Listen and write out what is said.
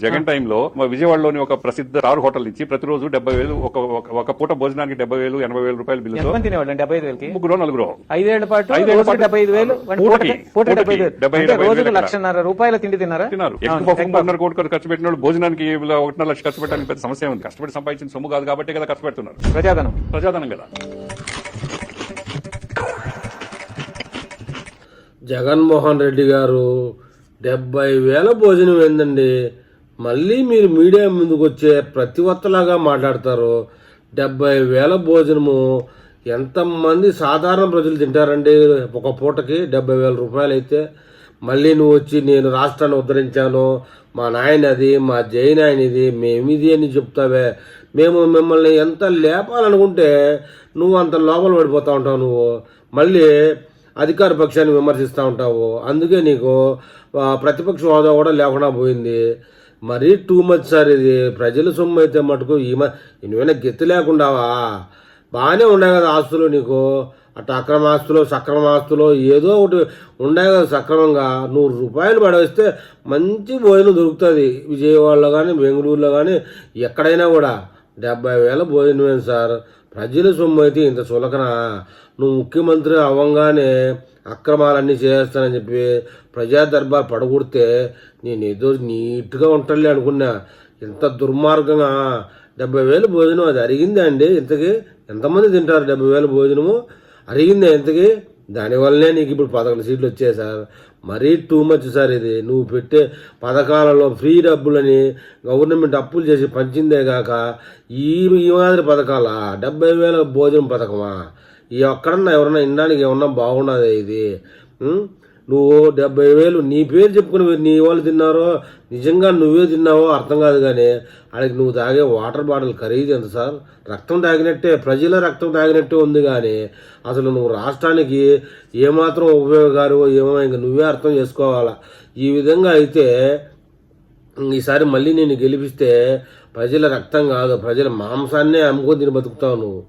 జగన్ టైంలో మా విజయవాడలోని ఒక ప్రసిద్ధ స్టార్ హోటల్ నుంచి ప్రతిరోజు 70,000 ఒక పూట భోజనానికి 70,000 80,000 రూపాయల బిల్లుతో ఎంతమంది తినేవాళ్ళు 75,000కి? ముగ్గురు నలుగురు 5 ఏళ్ల పాటు 5 ఏళ్ల రోజుకి పాటు 75,000 పూటకి 75,000 70,000 రోజుకి 1,50,000 రూపాయల తిండి తిన్నారా? తిన్నారు. అవును. ఎక్కువ 1.5 కోట్లు ఖర్చు పెట్టిన వాళ్ళు భోజనానికి 1.5 లక్షలు ఖర్చు పెట్టడానికి పెద్ద సమస్య ఉంది. కష్టపడి సంపాదించిన సొమ్ము కాదు కాబట్టి కదా ఖర్చు పెడుతున్నారు. ప్రజాధనం కదా. జగన్మోహన్ రెడ్డి గారు 70,000 భోజనం ఏందండి? మళ్ళీ మీరు మీడియా ముందుకు వచ్చే ప్రతి ఒక్కలాగా మాట్లాడతారు. 70,000 భోజనము ఎంతమంది సాధారణ ప్రజలు తింటారండి ఒక పూటకి? 70,000 రూపాయలు అయితే మళ్ళీ నువ్వు వచ్చి నేను రాష్ట్రాన్ని ఉద్ధరించాను, మా నాయనది, మా జైనాయనిది, మేమిది అని చెప్తావే. మేము మిమ్మల్ని ఎంత లేపాలనుకుంటే నువ్వు అంత లోపల పడిపోతూ ఉంటావు. నువ్వు మళ్ళీ అధికార పక్షాన్ని విమర్శిస్తూ ఉంటావు. అందుకే నీకు ప్రతిపక్ష హోదా కూడా లేకుండా పోయింది. మరీ టూ మచ్ సార్ ఇది. ప్రజల సొమ్ము అయితే మటుకు నువ్వైనా గెత్తి లేకుండావా? బాగానే ఉన్నాయి కదా ఆస్తులు నీకు, అటు అక్రమాస్తులు సక్రమాస్తులు ఏదో ఒకటి ఉన్నాయి కదా సక్రమంగా. 100 రూపాయలు పడేస్తే మంచి భోజనం దొరుకుతుంది విజయవాడలో కానీ బెంగళూరులో కానీ ఎక్కడైనా కూడా. 70,000 భోజనమే సార్. ప్రజల సొమ్ము అయితే ఇంత చులకన? నువ్వు ముఖ్యమంత్రి అవ్వంగానే అక్రమాలన్నీ చేస్తానని చెప్పి ప్రజా దర్బార్ పడగొడితే నేను ఏదో నీట్గా ఉంటానులే అనుకున్నా. ఎంత దుర్మార్గంగా 70,000 భోజనం అది అరిగిందా అండి? ఇంతకీ ఎంతమంది తింటారు 70,000 భోజనము? అరిగిందా ఇంతకీ? దానివల్లనే నీకు ఇప్పుడు 11 సీట్లు వచ్చాయి సార్. మరీ టూ మచ్ సార్ ఇది. నువ్వు పెట్టే పథకాలలో ఫ్రీ డబ్బులని గవర్నమెంట్ అప్పులు చేసి పంచిందే కాక ఈ మాదిరి పథకాల 70,000 భోజనం పథకమా? ఈ ఒక్కడన్నా ఎవరన్నా వినడానికి ఏమన్నా బాగున్నదే ఇది? నువ్వు 70,000 నీ పేరు చెప్పుకుని నీ వాళ్ళు తిన్నారో నిజంగా నువ్వే తిన్నావో అర్థం కాదు. కానీ వాళ్ళకి నువ్వు తాగే వాటర్ బాటిల్ ఖరీదు ఎంత సార్? రక్తం తాగినట్టే, ప్రజల రక్తం తాగినట్టే ఉంది. కానీ అసలు నువ్వు రాష్ట్రానికి ఏమాత్రం ఉపయోగాలు ఏమో ఇంక నువ్వే అర్థం చేసుకోవాలా. ఈ విధంగా అయితే ఈసారి మళ్ళీ నేను గెలిపిస్తే ప్రజల రక్తం కాదు ప్రజల మాంసాన్నే అమ్ముకొని తిని బతుకుతావు నువ్వు.